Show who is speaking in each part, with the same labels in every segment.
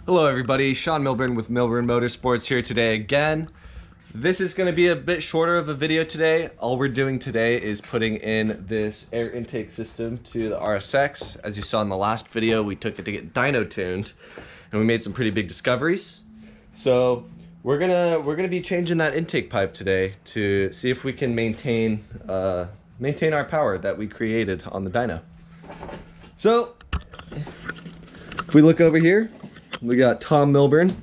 Speaker 1: Hello everybody, Sean Milburn with Milburn Motorsports here today again. This is going to be a bit shorter of a video today. All we're doing today is putting in this air intake system to the RSX. As you saw in the last video, we took it to get dyno tuned and we made some pretty big discoveries. So we're gonna be changing that intake pipe today to see if we can maintain our power that we created on the dyno. So if we look over here, we got Tom Milburn.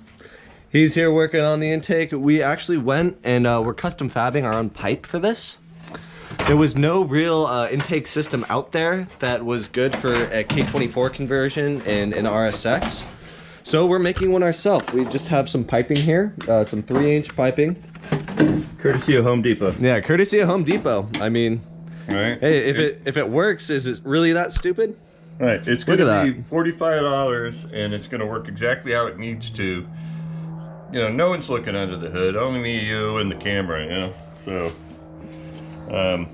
Speaker 1: He's here working on the intake. We actually went and we're custom fabbing our own pipe for this. There was no real intake system out there that was good for a K24 conversion in an RSX. So we're making one ourselves. We just have some piping here, some 3-inch piping.
Speaker 2: Courtesy of Home Depot.
Speaker 1: Yeah, courtesy of Home Depot. I mean,
Speaker 2: right.
Speaker 1: Hey, if it works, is it really that stupid?
Speaker 2: Right, it's going to be $45 and it's going to work exactly how it needs to. You know, no one's looking under the hood, only me, you, and the camera, you know. So,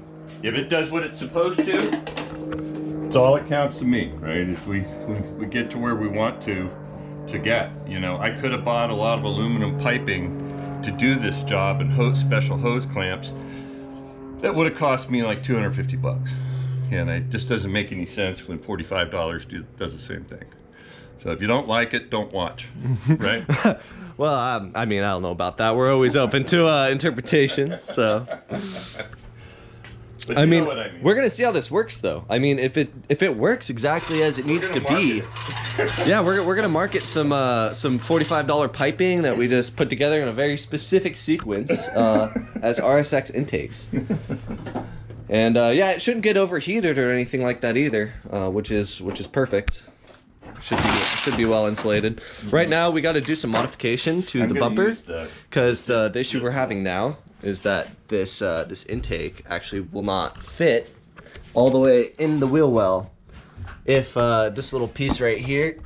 Speaker 2: if it does what it's supposed to, it's all that counts to me, right? If we get to where we want to get, you know, I could have bought a lot of aluminum piping to do this job and special hose clamps. That would have cost me like 250 bucks. And it just doesn't make any sense when $45 does the same thing. So if you don't like it, don't watch, right?
Speaker 1: Well, I mean, I don't know about that. We're always open to interpretation, so.
Speaker 2: But
Speaker 1: I mean,
Speaker 2: what I mean,
Speaker 1: we're gonna see how this works, though. I mean, if it works exactly as it needs to be, yeah, we're gonna market some $45 piping that we just put together in a very specific sequence as RSX intakes. And yeah, it shouldn't get overheated or anything like that either, which is perfect. Should be well insulated. Right now, we got to do some modification to the bumper because the issue we're having now is that this intake actually will not fit all the way in the wheel well if this little piece right here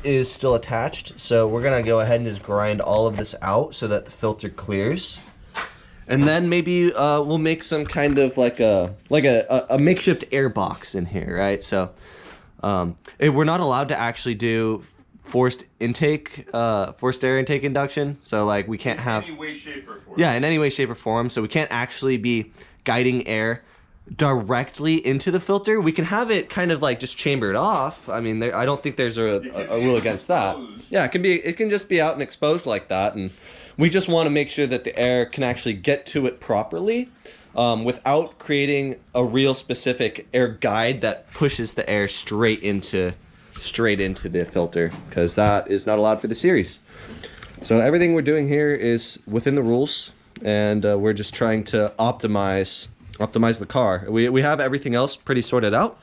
Speaker 1: is still attached. So we're gonna go ahead and just grind all of this out so that the filter clears. And then maybe we'll make some kind of like a makeshift air box in here, right? So we're not allowed to actually do forced air intake induction. So like we can't have
Speaker 2: in any way, shape, or form.
Speaker 1: Yeah, in any way, shape, or form. So we can't actually be guiding air directly into the filter. We can have it kind of like just chambered off. I mean, I don't think there's a rule against that. Yeah, it can just be out and exposed like that, and we just want to make sure that the air can actually get to it properly without creating a real specific air guide that pushes the air straight into the filter, because that is not allowed for the series. So everything we're doing here is within the rules, and we're just trying to optimize the car. We have everything else pretty sorted out.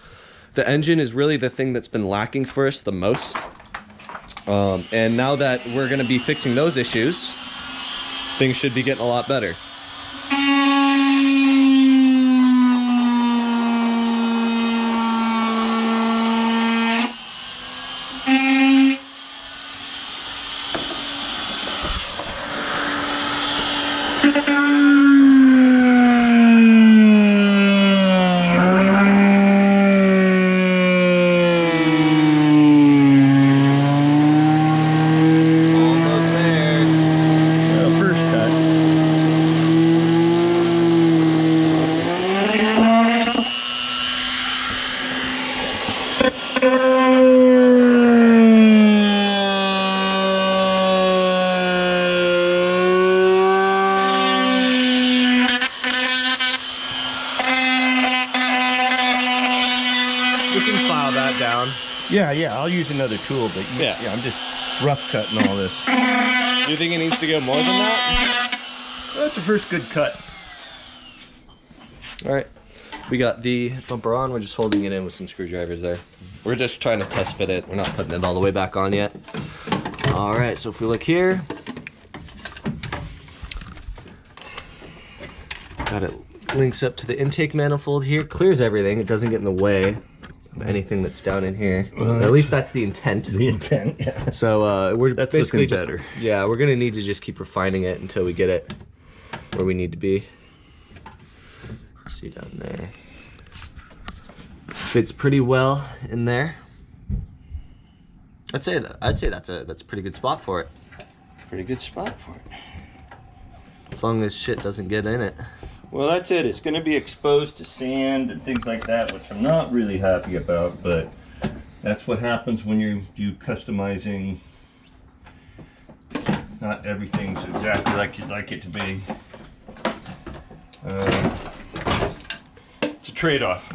Speaker 1: The engine is really the thing that's been lacking for us the most. And now that we're going to be fixing those issues, things should be getting a lot better. We can file that down.
Speaker 2: Yeah, I'll use another tool, but yeah, I'm just rough cutting all this.
Speaker 1: Do you think it needs to go more than that?
Speaker 2: Well, that's the first good cut.
Speaker 1: All right, we got the bumper on. We're just holding it in with some screwdrivers there. We're just trying to test fit it. We're not putting it all the way back on yet. All right, so if we look here, got it links up to the intake manifold here, clears everything. It doesn't get in the way of anything that's down in here. At least that's the intent.
Speaker 2: The intent, yeah.
Speaker 1: So we're
Speaker 2: that's
Speaker 1: basically
Speaker 2: looking
Speaker 1: just
Speaker 2: better.
Speaker 1: Yeah, we're gonna need to just keep refining it until we get it where we need to be. See down there. Fits pretty well in there. I'd say that's a pretty good spot for it.
Speaker 2: Pretty good spot for it.
Speaker 1: As long as shit doesn't get in it.
Speaker 2: Well, that's it. It's going to be exposed to sand and things like that, which I'm not really happy about, but that's what happens when you do customizing. Not everything's exactly like you'd like it to be. It's a trade-off.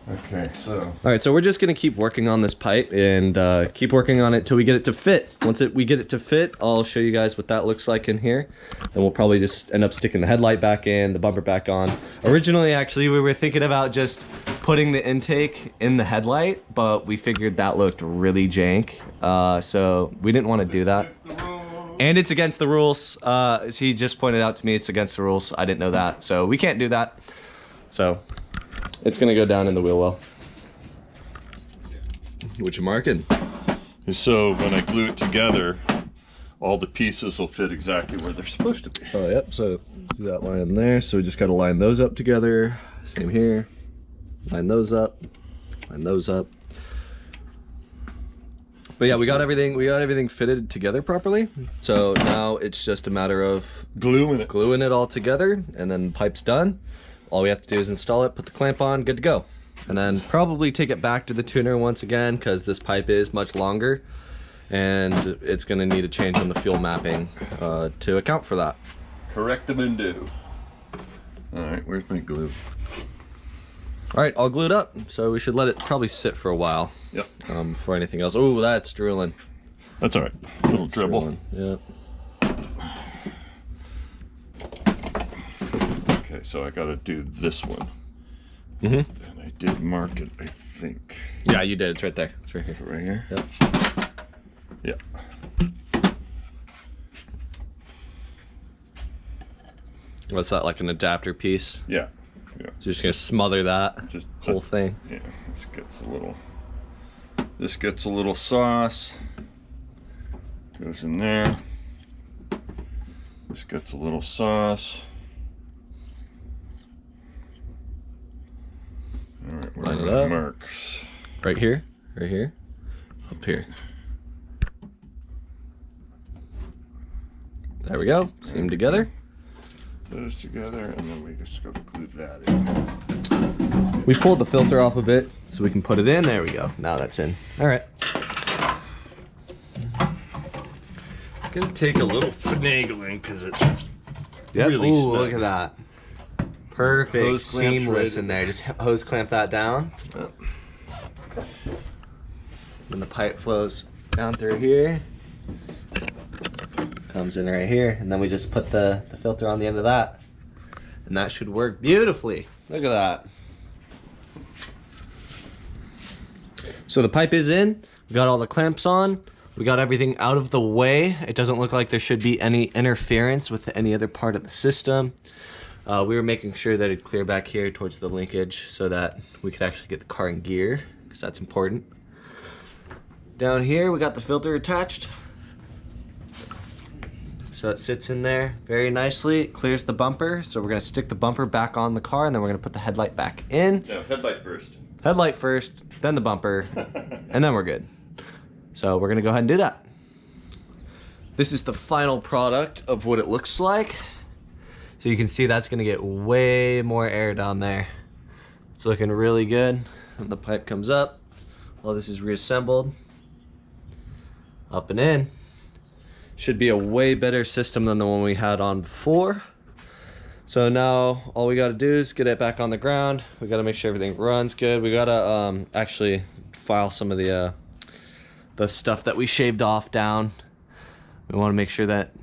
Speaker 2: Okay, so.
Speaker 1: All right, so we're just gonna keep working on this pipe and keep working on it till we get it to fit. Once we get it to fit, I'll show you guys what that looks like in here. Then we'll probably just end up sticking the headlight back in, the bumper back on. Originally, actually, we were thinking about just putting the intake in the headlight, but we figured that looked really jank. So we didn't want to do that. And it's against the rules. He just pointed out to me it's against the rules. I didn't know that, so we can't do that. So it's gonna go down in the wheel well. What you marking?
Speaker 2: So when I glue it together, all the pieces will fit exactly where they're supposed to be.
Speaker 1: Oh, yep. So see that line there. So we just got to line those up together. Same here. Line those up. Line those up. But yeah, we got everything fitted together properly. So now it's just a matter of gluing it all together, and then the pipe's done. All we have to do is install it, put the clamp on, good to go. And then probably take it back to the tuner once again, because this pipe is much longer and it's gonna need a change on the fuel mapping to account for that.
Speaker 2: Correctamundo. All right, where's my glue?
Speaker 1: All right, all glued up. So we should let it probably sit for a while.
Speaker 2: Yep.
Speaker 1: Before anything else. Oh, that's drooling.
Speaker 2: That's all right. A little dribble.
Speaker 1: Yep.
Speaker 2: Okay, so I gotta do this one.
Speaker 1: Mm-hmm.
Speaker 2: And I did mark it, I think.
Speaker 1: Yeah, you did. It's right there. It's right here.
Speaker 2: Is it right here?
Speaker 1: Yep.
Speaker 2: Yeah.
Speaker 1: What's that, like an adapter piece?
Speaker 2: Yeah. Yeah.
Speaker 1: So you're just gonna smother that
Speaker 2: Just
Speaker 1: whole thing.
Speaker 2: Yeah. This gets a little sauce. Goes in there. This gets a little sauce. All right,
Speaker 1: Line it
Speaker 2: where are
Speaker 1: up.
Speaker 2: my marks?
Speaker 1: Right here. Right here. Up here. There we go. See them together.
Speaker 2: Those together, and then we just gotta glue that in.
Speaker 1: We pulled the filter off of it so we can put it in. There we go. Now that's in. All right.
Speaker 2: It's gonna take a little finagling because it's
Speaker 1: Yep.
Speaker 2: really
Speaker 1: Ooh,
Speaker 2: snug.
Speaker 1: look at that. Perfect.
Speaker 2: Hose clamps
Speaker 1: Seamless
Speaker 2: right
Speaker 1: in there. Just hose clamp that down.
Speaker 2: Yep.
Speaker 1: And the pipe flows down through here. Comes in right here. And then we just put the filter on the end of that. And that should work beautifully. Look at that. So the pipe is in. We got all the clamps on. We got everything out of the way. It doesn't look like there should be any interference with any other part of the system. We were making sure that it'd clear back here towards the linkage so that we could actually get the car in gear, because that's important. Down here, we got the filter attached. So it sits in there very nicely. It clears the bumper. So we're gonna stick the bumper back on the car, and then we're gonna put the headlight back in.
Speaker 2: No, headlight first.
Speaker 1: Headlight first, then the bumper, and then we're good. So we're gonna go ahead and do that. This is the final product of what it looks like. So you can see that's gonna get way more air down there. It's looking really good. And the pipe comes up. All this is reassembled. Up and in. Should be a way better system than the one we had on before. So now all we gotta do is get it back on the ground. We gotta make sure everything runs good. We gotta actually file some of the stuff that we shaved off down. We wanna make sure that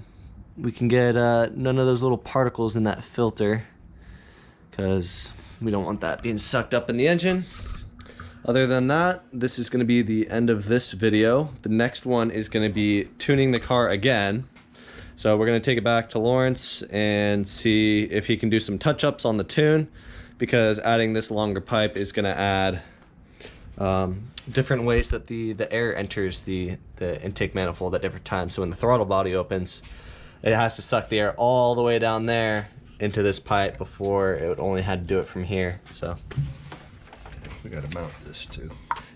Speaker 1: we can get none of those little particles in that filter, because we don't want that being sucked up in the engine. Other than that, this is gonna be the end of this video. The next one is gonna be tuning the car again. So we're gonna take it back to Lawrence and see if he can do some touch-ups on the tune, because adding this longer pipe is gonna add different ways that the air enters the intake manifold at different times. So when the throttle body opens, it has to suck the air all the way down there into this pipe before it only had to do it from here. So
Speaker 2: We gotta mount this too.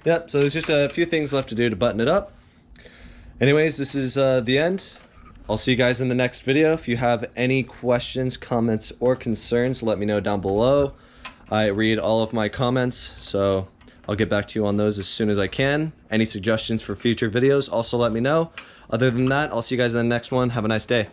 Speaker 1: Yep, so there's just a few things left to do to button it up. Anyways, this is the end. I'll see you guys in the next video. If you have any questions, comments, or concerns, let me know down below. I read all of my comments, so I'll get back to you on those as soon as I can. Any suggestions for future videos, also let me know. Other than that, I'll see you guys in the next one. Have a nice day.